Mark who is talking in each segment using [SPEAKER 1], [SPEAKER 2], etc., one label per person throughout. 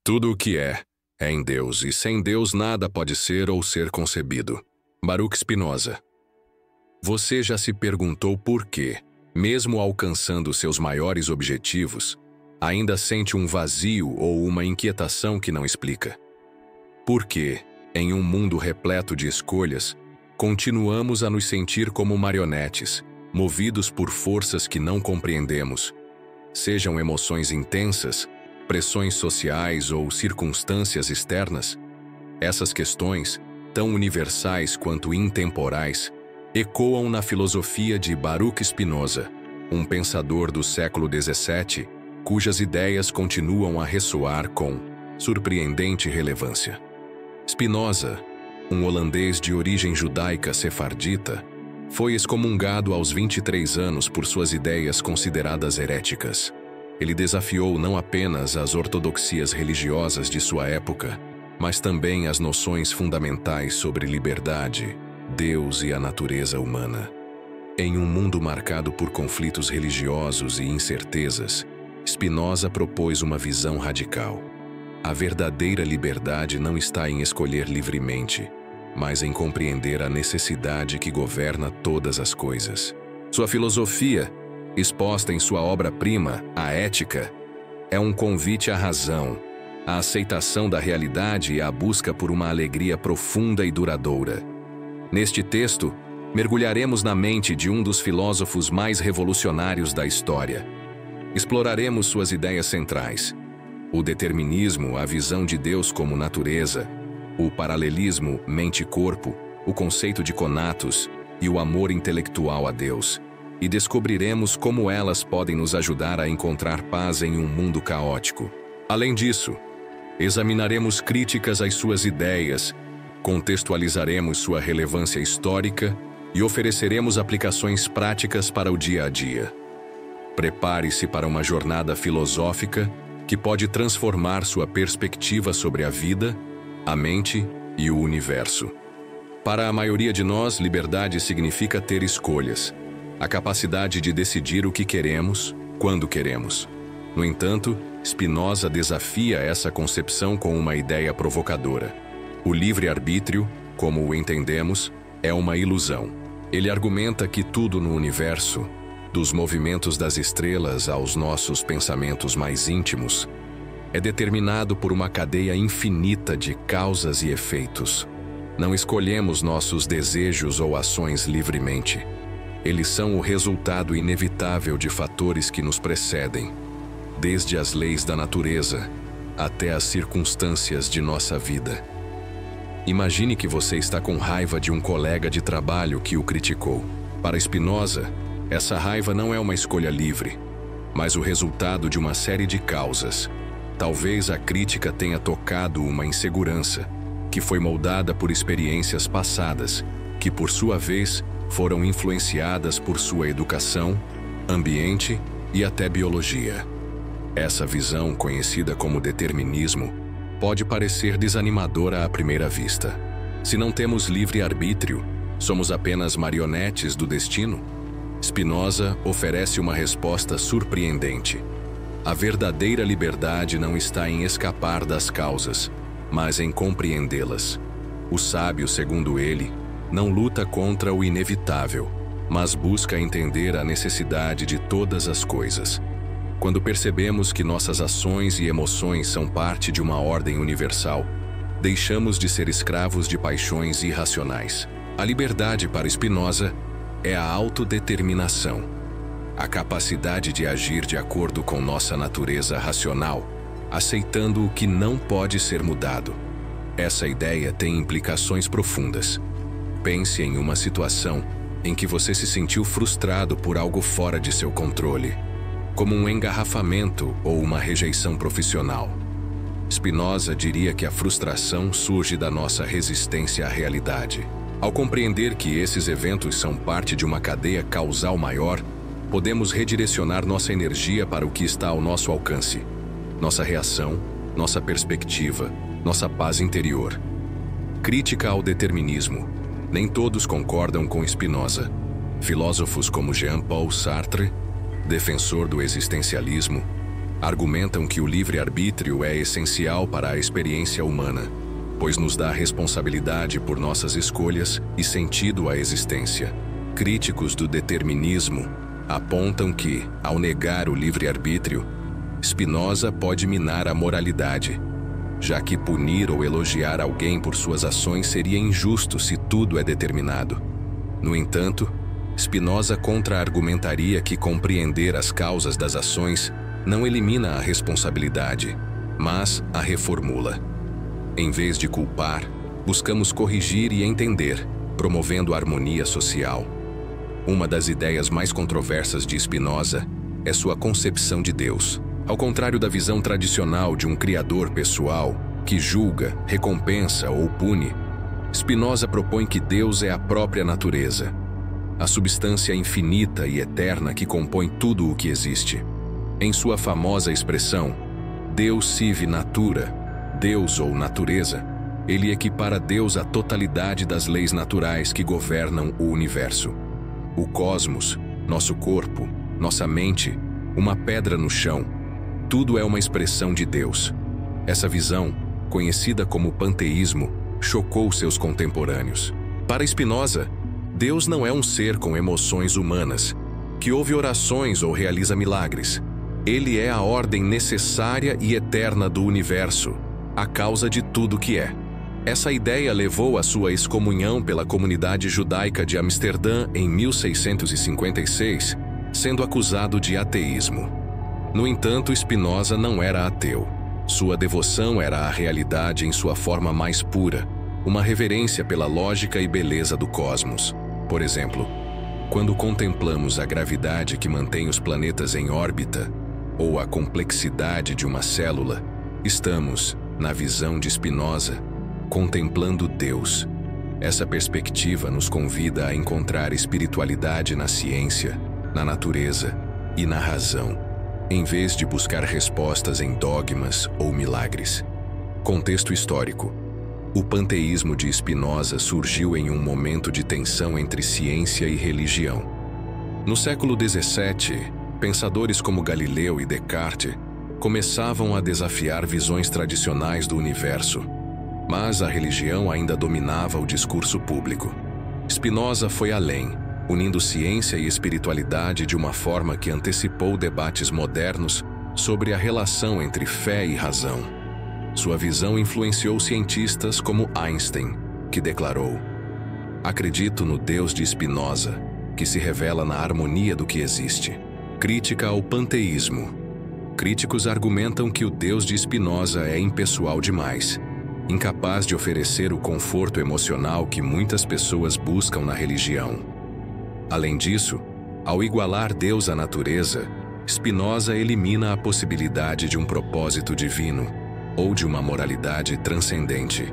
[SPEAKER 1] Tudo o que é em Deus, e sem Deus nada pode ser ou ser concebido. Baruch Spinoza. Você já se perguntou por que, mesmo alcançando seus maiores objetivos, ainda sente um vazio ou uma inquietação que não explica? Por que, em um mundo repleto de escolhas, continuamos a nos sentir como marionetes, movidos por forças que não compreendemos, sejam emoções intensas, pressões sociais ou circunstâncias externas? Essas questões, tão universais quanto intemporais, ecoam na filosofia de Baruch Spinoza, um pensador do século XVII, cujas ideias continuam a ressoar com surpreendente relevância. Spinoza, um holandês de origem judaica sefardita, foi excomungado aos 23 anos por suas ideias consideradas heréticas. Ele desafiou não apenas as ortodoxias religiosas de sua época, mas também as noções fundamentais sobre liberdade, Deus e a natureza humana. Em um mundo marcado por conflitos religiosos e incertezas, Spinoza propôs uma visão radical. A verdadeira liberdade não está em escolher livremente, mas em compreender a necessidade que governa todas as coisas. Sua filosofia, exposta em sua obra-prima, A Ética, é um convite à razão, à aceitação da realidade e à busca por uma alegria profunda e duradoura. Neste texto, mergulharemos na mente de um dos filósofos mais revolucionários da história. Exploraremos suas ideias centrais: o determinismo, a visão de Deus como natureza, o paralelismo mente-corpo, o conceito de conatos e o amor intelectual a Deus, e descobriremos como elas podem nos ajudar a encontrar paz em um mundo caótico. Além disso, examinaremos críticas às suas ideias, contextualizaremos sua relevância histórica e ofereceremos aplicações práticas para o dia a dia. Prepare-se para uma jornada filosófica que pode transformar sua perspectiva sobre a vida, a mente e o universo. Para a maioria de nós, liberdade significa ter escolhas, a capacidade de decidir o que queremos, quando queremos. No entanto, Spinoza desafia essa concepção com uma ideia provocadora. O livre-arbítrio, como o entendemos, é uma ilusão. Ele argumenta que tudo no universo, dos movimentos das estrelas aos nossos pensamentos mais íntimos, é determinado por uma cadeia infinita de causas e efeitos. Não escolhemos nossos desejos ou ações livremente. Eles são o resultado inevitável de fatores que nos precedem, desde as leis da natureza até as circunstâncias de nossa vida. Imagine que você está com raiva de um colega de trabalho que o criticou. Para Spinoza, essa raiva não é uma escolha livre, mas o resultado de uma série de causas. Talvez a crítica tenha tocado uma insegurança, que foi moldada por experiências passadas, que por sua vez foram influenciadas por sua educação, ambiente e até biologia. Essa visão, conhecida como determinismo, pode parecer desanimadora à primeira vista. Se não temos livre-arbítrio, somos apenas marionetes do destino? Spinoza oferece uma resposta surpreendente. A verdadeira liberdade não está em escapar das causas, mas em compreendê-las. O sábio, segundo ele, não luta contra o inevitável, mas busca entender a necessidade de todas as coisas. Quando percebemos que nossas ações e emoções são parte de uma ordem universal, deixamos de ser escravos de paixões irracionais. A liberdade, para Spinoza, é a autodeterminação, a capacidade de agir de acordo com nossa natureza racional, aceitando o que não pode ser mudado. Essa ideia tem implicações profundas. Pense em uma situação em que você se sentiu frustrado por algo fora de seu controle, como um engarrafamento ou uma rejeição profissional. Spinoza diria que a frustração surge da nossa resistência à realidade. Ao compreender que esses eventos são parte de uma cadeia causal maior, podemos redirecionar nossa energia para o que está ao nosso alcance: nossa reação, nossa perspectiva, nossa paz interior. Crítica ao determinismo. Nem todos concordam com Spinoza. Filósofos como Jean-Paul Sartre, defensor do existencialismo, Argumentam que o livre-arbítrio é essencial para a experiência humana, pois nos dá responsabilidade por nossas escolhas e sentido à existência. Críticos do determinismo apontam que, ao negar o livre-arbítrio, Spinoza pode minar a moralidade, já que punir ou elogiar alguém por suas ações seria injusto se tudo é determinado. No entanto, Spinoza contra-argumentaria que compreender as causas das ações não elimina a responsabilidade, mas a reformula. Em vez de culpar, buscamos corrigir e entender, promovendo a harmonia social. Uma das ideias mais controversas de Spinoza é sua concepção de Deus. Ao contrário da visão tradicional de um criador pessoal, que julga, recompensa ou pune, Spinoza propõe que Deus é a própria natureza, a substância infinita e eterna que compõe tudo o que existe. Em sua famosa expressão, Deus sive natura, Deus ou natureza, ele equipara Deus à totalidade das leis naturais que governam o universo. O cosmos, nosso corpo, nossa mente, uma pedra no chão, tudo é uma expressão de Deus. Essa visão, conhecida como panteísmo, chocou seus contemporâneos. Para Spinoza, Deus não é um ser com emoções humanas, que ouve orações ou realiza milagres. Ele é a ordem necessária e eterna do universo, a causa de tudo que é. Essa ideia levou à sua excomunhão pela comunidade judaica de Amsterdã em 1656, sendo acusado de ateísmo. No entanto, Spinoza não era ateu. Sua devoção era à realidade em sua forma mais pura, uma reverência pela lógica e beleza do cosmos. Por exemplo, quando contemplamos a gravidade que mantém os planetas em órbita, ou a complexidade de uma célula, estamos, na visão de Spinoza, contemplando Deus. Essa perspectiva nos convida a encontrar espiritualidade na ciência, na natureza e na razão, em vez de buscar respostas em dogmas ou milagres. Contexto histórico. O panteísmo de Spinoza surgiu em um momento de tensão entre ciência e religião. No século XVII, pensadores como Galileu e Descartes começavam a desafiar visões tradicionais do universo, mas a religião ainda dominava o discurso público. Spinoza foi além, unindo ciência e espiritualidade de uma forma que antecipou debates modernos sobre a relação entre fé e razão. Sua visão influenciou cientistas como Einstein, que declarou: "Acredito no Deus de Spinoza, que se revela na harmonia do que existe." Crítica ao panteísmo. Críticos argumentam que o Deus de Spinoza é impessoal demais, incapaz de oferecer o conforto emocional que muitas pessoas buscam na religião. Além disso, ao igualar Deus à natureza, Spinoza elimina a possibilidade de um propósito divino ou de uma moralidade transcendente,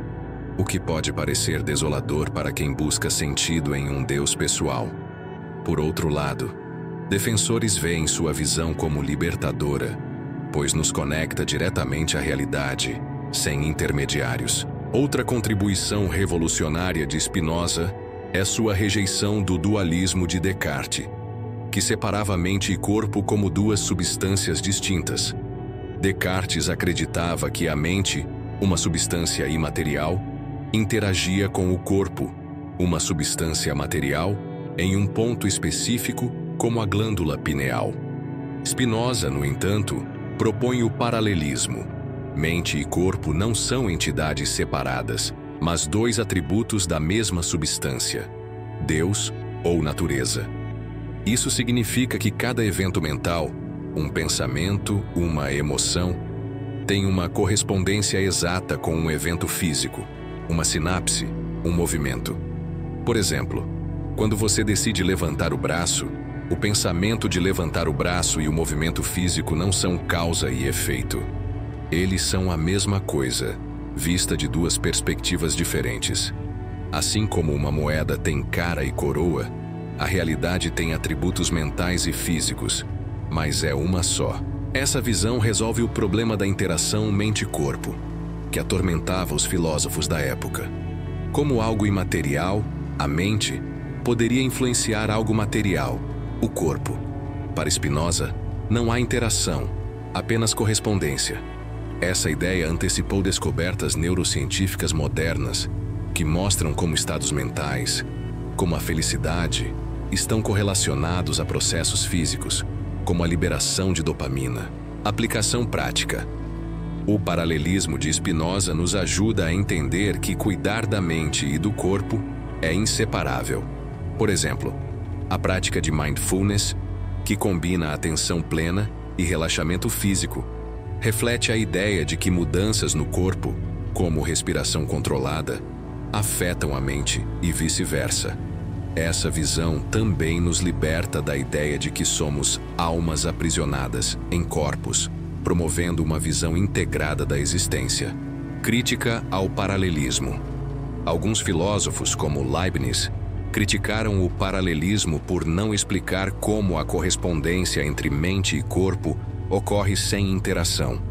[SPEAKER 1] o que pode parecer desolador para quem busca sentido em um Deus pessoal. Por outro lado, defensores veem sua visão como libertadora, pois nos conecta diretamente à realidade, sem intermediários. Outra contribuição revolucionária de Spinoza é sua rejeição do dualismo de Descartes, que separava mente e corpo como duas substâncias distintas. Descartes acreditava que a mente, uma substância imaterial, interagia com o corpo, uma substância material, em um ponto específico, como a glândula pineal. Spinoza, no entanto, propõe o paralelismo. Mente e corpo não são entidades separadas, mas dois atributos da mesma substância, Deus ou natureza. Isso significa que cada evento mental, um pensamento, uma emoção, tem uma correspondência exata com um evento físico, uma sinapse, um movimento. Por exemplo, quando você decide levantar o braço, o pensamento de levantar o braço e o movimento físico não são causa e efeito. Eles são a mesma coisa, vista de duas perspectivas diferentes. Assim como uma moeda tem cara e coroa, a realidade tem atributos mentais e físicos, mas é uma só. Essa visão resolve o problema da interação mente-corpo, que atormentava os filósofos da época. Como algo imaterial, a mente poderia influenciar algo material, o corpo. Para Spinoza, não há interação. apenas correspondência. Essa ideia antecipou descobertas neurocientíficas modernas que mostram como estados mentais, como a felicidade, estão correlacionados a processos físicos, como a liberação de dopamina. Aplicação prática. O paralelismo de Spinoza nos ajuda a entender que cuidar da mente e do corpo é inseparável. Por exemplo, a prática de mindfulness, que combina a atenção plena e relaxamento físico, reflete a ideia de que mudanças no corpo, como respiração controlada, afetam a mente e vice-versa. Essa visão também nos liberta da ideia de que somos almas aprisionadas em corpos, promovendo uma visão integrada da existência. Crítica ao paralelismo. Alguns filósofos, como Leibniz, criticaram o paralelismo por não explicar como a correspondência entre mente e corpo ocorre sem interação.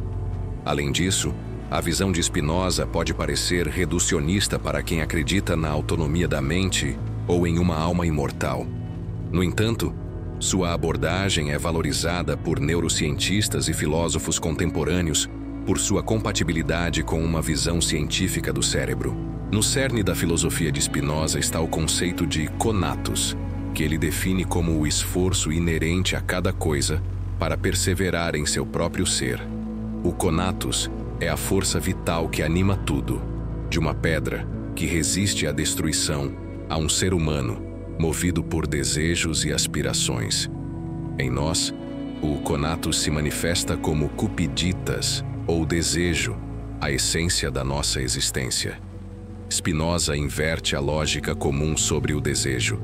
[SPEAKER 1] Além disso, a visão de Spinoza pode parecer reducionista para quem acredita na autonomia da mente ou em uma alma imortal. No entanto, sua abordagem é valorizada por neurocientistas e filósofos contemporâneos por sua compatibilidade com uma visão científica do cérebro. No cerne da filosofia de Spinoza está o conceito de conatus, que ele define como o esforço inerente a cada coisa para perseverar em seu próprio ser. O conatus é a força vital que anima tudo, de uma pedra que resiste à destruição a um ser humano movido por desejos e aspirações. Em nós, o conatus se manifesta como cupiditas, ou desejo, a essência da nossa existência. Spinoza inverte a lógica comum sobre o desejo.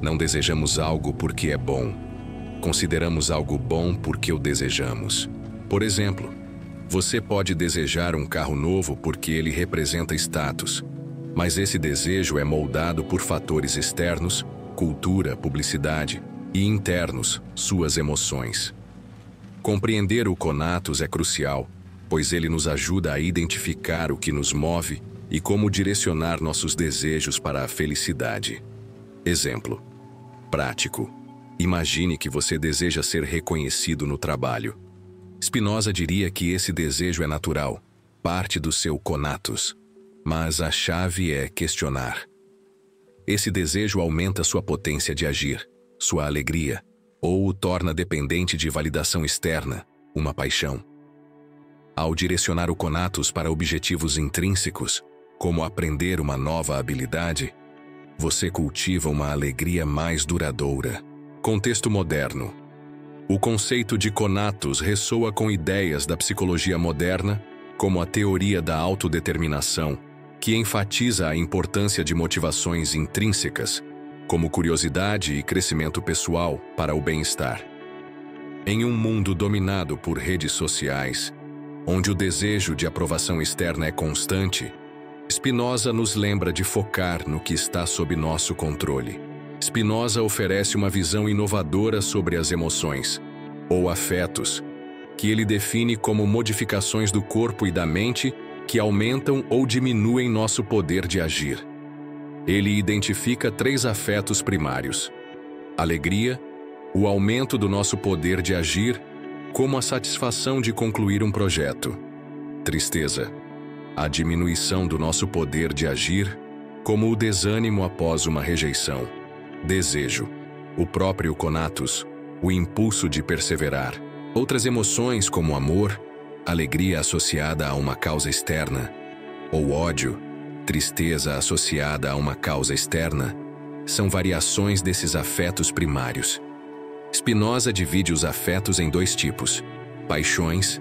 [SPEAKER 1] Não desejamos algo porque é bom. Consideramos algo bom porque o desejamos. Por exemplo, você pode desejar um carro novo porque ele representa status, mas esse desejo é moldado por fatores externos, cultura, publicidade, e internos, suas emoções. Compreender o conatus é crucial, pois ele nos ajuda a identificar o que nos move e como direcionar nossos desejos para a felicidade. Exemplo prático. Imagine que você deseja ser reconhecido no trabalho. Spinoza diria que esse desejo é natural, parte do seu conatus, mas a chave é questionar. Esse desejo aumenta sua potência de agir, sua alegria, ou o torna dependente de validação externa, uma paixão. Ao direcionar o conatus para objetivos intrínsecos, como aprender uma nova habilidade, você cultiva uma alegria mais duradoura. Contexto moderno. O conceito de conatus ressoa com ideias da psicologia moderna, como a teoria da autodeterminação, que enfatiza a importância de motivações intrínsecas, como curiosidade e crescimento pessoal para o bem-estar. Em um mundo dominado por redes sociais, onde o desejo de aprovação externa é constante, Spinoza nos lembra de focar no que está sob nosso controle. Spinoza oferece uma visão inovadora sobre as emoções, ou afetos, que ele define como modificações do corpo e da mente que aumentam ou diminuem nosso poder de agir. Ele identifica 3 afetos primários: alegria, o aumento do nosso poder de agir, como a satisfação de concluir um projeto; tristeza, a diminuição do nosso poder de agir, como o desânimo após uma rejeição; desejo, o próprio conatus, o impulso de perseverar. Outras emoções como amor, alegria associada a uma causa externa, ou ódio, tristeza associada a uma causa externa, são variações desses afetos primários. Spinoza divide os afetos em 2 tipos: paixões,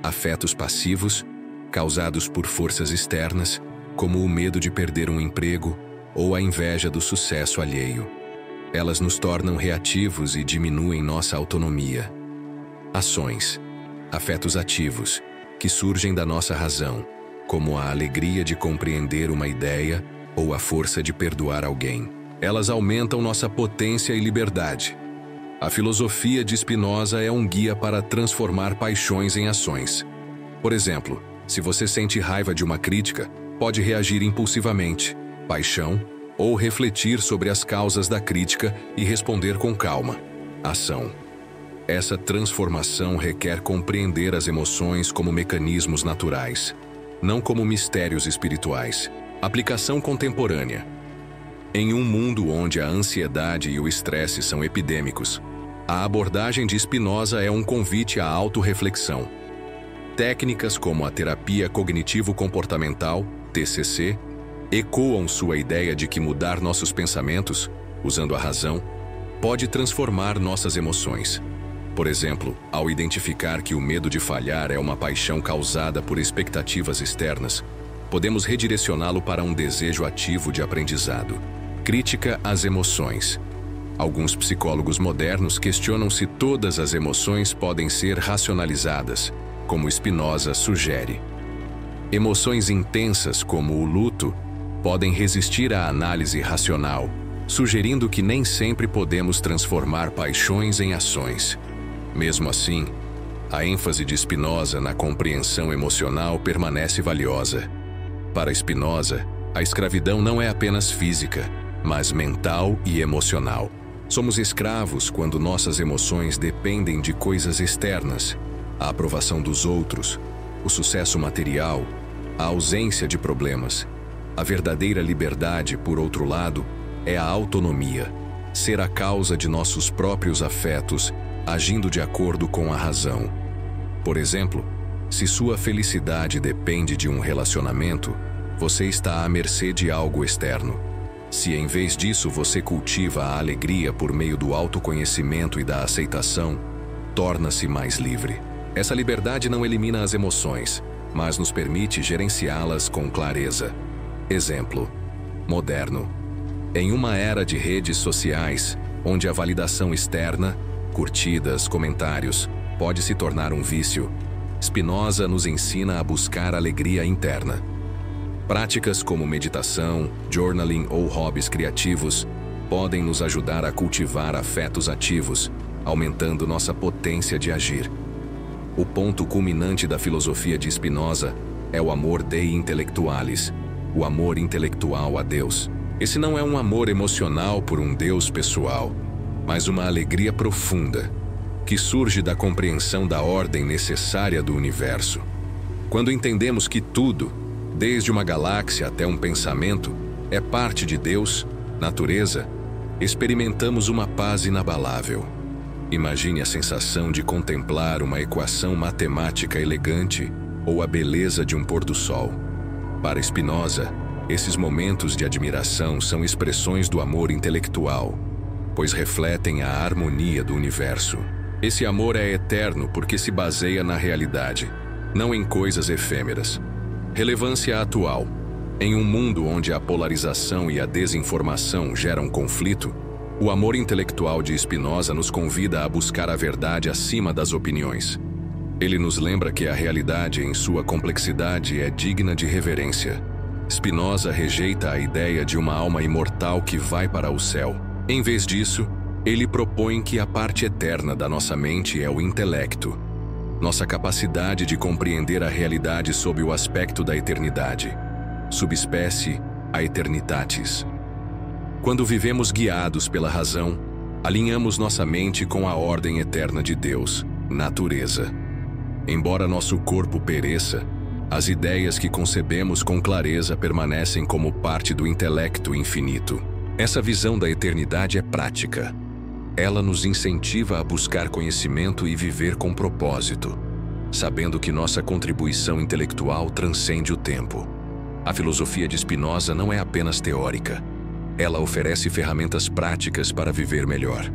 [SPEAKER 1] afetos passivos, causados por forças externas, como o medo de perder um emprego ou a inveja do sucesso alheio. Elas nos tornam reativos e diminuem nossa autonomia. Ações, afetos ativos, que surgem da nossa razão, como a alegria de compreender uma ideia ou a força de perdoar alguém. Elas aumentam nossa potência e liberdade. A filosofia de Spinoza é um guia para transformar paixões em ações. Por exemplo, se você sente raiva de uma crítica, pode reagir impulsivamente, paixão, ou refletir sobre as causas da crítica e responder com calma, ação. Essa transformação requer compreender as emoções como mecanismos naturais, não como mistérios espirituais. Aplicação contemporânea. Em um mundo onde a ansiedade e o estresse são epidêmicos, a abordagem de Spinoza é um convite à autorreflexão. Técnicas como a terapia cognitivo-comportamental, TCC, ecoam sua ideia de que mudar nossos pensamentos, usando a razão, pode transformar nossas emoções. Por exemplo, ao identificar que o medo de falhar é uma paixão causada por expectativas externas, podemos redirecioná-lo para um desejo ativo de aprendizado. Crítica às emoções. Alguns psicólogos modernos questionam se todas as emoções podem ser racionalizadas, como Spinoza sugere. Emoções intensas, como o luto, podem resistir à análise racional, sugerindo que nem sempre podemos transformar paixões em ações. Mesmo assim, a ênfase de Spinoza na compreensão emocional permanece valiosa. Para Spinoza, a escravidão não é apenas física, mas mental e emocional. Somos escravos quando nossas emoções dependem de coisas externas, a aprovação dos outros, o sucesso material, a ausência de problemas. A verdadeira liberdade, por outro lado, é a autonomia, ser a causa de nossos próprios afetos, agindo de acordo com a razão. Por exemplo, se sua felicidade depende de um relacionamento, você está à mercê de algo externo. Se em vez disso você cultiva a alegria por meio do autoconhecimento e da aceitação, torna-se mais livre. Essa liberdade não elimina as emoções, mas nos permite gerenciá-las com clareza. Exemplo moderno. Em uma era de redes sociais, onde a validação externa, curtidas, comentários, pode se tornar um vício, Spinoza nos ensina a buscar alegria interna. Práticas como meditação, journaling ou hobbies criativos podem nos ajudar a cultivar afetos ativos, aumentando nossa potência de agir. O ponto culminante da filosofia de Spinoza é o amor Dei intellectualis, o amor intelectual a Deus. Esse não é um amor emocional por um Deus pessoal, mas uma alegria profunda, que surge da compreensão da ordem necessária do universo. Quando entendemos que tudo, desde uma galáxia até um pensamento, é parte de Deus, natureza, experimentamos uma paz inabalável. Imagine a sensação de contemplar uma equação matemática elegante ou a beleza de um pôr-do-sol. Para Spinoza, esses momentos de admiração são expressões do amor intelectual, pois refletem a harmonia do universo. Esse amor é eterno porque se baseia na realidade, não em coisas efêmeras. Relevância atual. Em um mundo onde a polarização e a desinformação geram conflito, o amor intelectual de Spinoza nos convida a buscar a verdade acima das opiniões. Ele nos lembra que a realidade, em sua complexidade, é digna de reverência. Spinoza rejeita a ideia de uma alma imortal que vai para o céu. Em vez disso, ele propõe que a parte eterna da nossa mente é o intelecto, nossa capacidade de compreender a realidade sob o aspecto da eternidade, subespécie a eternitatis. Quando vivemos guiados pela razão, alinhamos nossa mente com a ordem eterna de Deus, natureza. Embora nosso corpo pereça, as ideias que concebemos com clareza permanecem como parte do intelecto infinito. Essa visão da eternidade é prática. Ela nos incentiva a buscar conhecimento e viver com propósito, sabendo que nossa contribuição intelectual transcende o tempo. A filosofia de Spinoza não é apenas teórica. Ela oferece ferramentas práticas para viver melhor.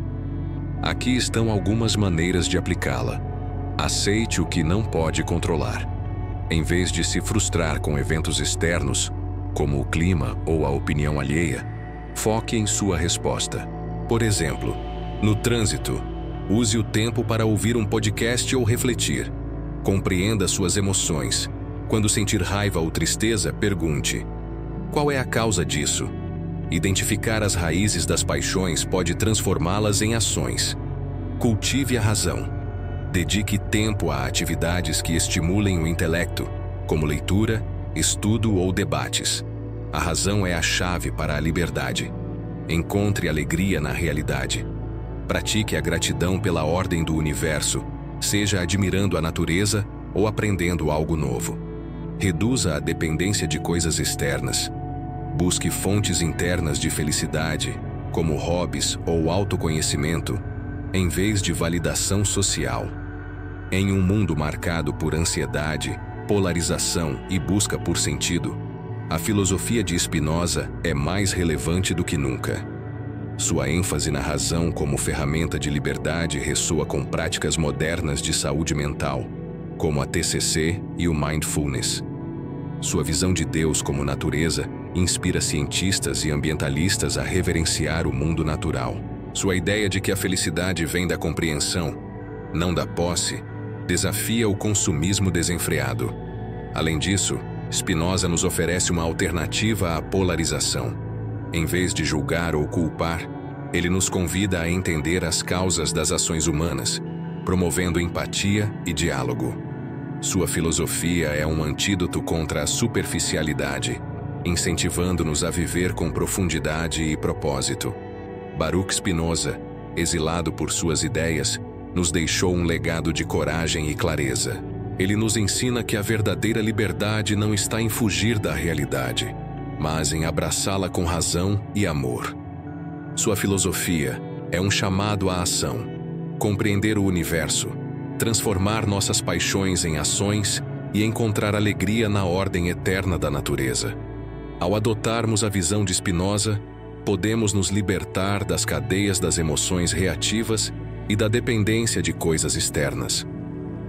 [SPEAKER 1] Aqui estão algumas maneiras de aplicá-la. Aceite o que não pode controlar. Em vez de se frustrar com eventos externos, como o clima ou a opinião alheia, foque em sua resposta. Por exemplo, no trânsito, use o tempo para ouvir um podcast ou refletir. Compreenda suas emoções. Quando sentir raiva ou tristeza, pergunte: qual é a causa disso? Identificar as raízes das paixões pode transformá-las em ações. Cultive a razão. Dedique tempo a atividades que estimulem o intelecto, como leitura, estudo ou debates. A razão é a chave para a liberdade. Encontre alegria na realidade. Pratique a gratidão pela ordem do universo, seja admirando a natureza ou aprendendo algo novo. Reduza a dependência de coisas externas. Busque fontes internas de felicidade, como hobbies ou autoconhecimento, em vez de validação social. Em um mundo marcado por ansiedade, polarização e busca por sentido, a filosofia de Spinoza é mais relevante do que nunca. Sua ênfase na razão como ferramenta de liberdade ressoa com práticas modernas de saúde mental, como a TCC e o Mindfulness. Sua visão de Deus como natureza inspira cientistas e ambientalistas a reverenciar o mundo natural. Sua ideia de que a felicidade vem da compreensão, não da posse, desafia o consumismo desenfreado. Além disso, Spinoza nos oferece uma alternativa à polarização. Em vez de julgar ou culpar, ele nos convida a entender as causas das ações humanas, promovendo empatia e diálogo. Sua filosofia é um antídoto contra a superficialidade, incentivando-nos a viver com profundidade e propósito. Baruch Spinoza, exilado por suas ideias, nos deixou um legado de coragem e clareza. Ele nos ensina que a verdadeira liberdade não está em fugir da realidade, mas em abraçá-la com razão e amor. Sua filosofia é um chamado à ação, compreender o universo, transformar nossas paixões em ações e encontrar alegria na ordem eterna da natureza. Ao adotarmos a visão de Spinoza, podemos nos libertar das cadeias das emoções reativas e da dependência de coisas externas.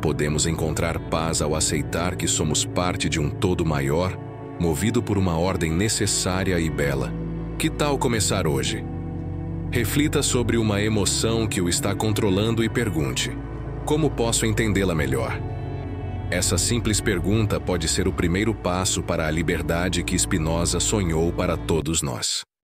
[SPEAKER 1] Podemos encontrar paz ao aceitar que somos parte de um todo maior, movido por uma ordem necessária e bela. Que tal começar hoje? Reflita sobre uma emoção que o está controlando e pergunte: como posso entendê-la melhor? Essa simples pergunta pode ser o primeiro passo para a liberdade que Spinoza sonhou para todos nós.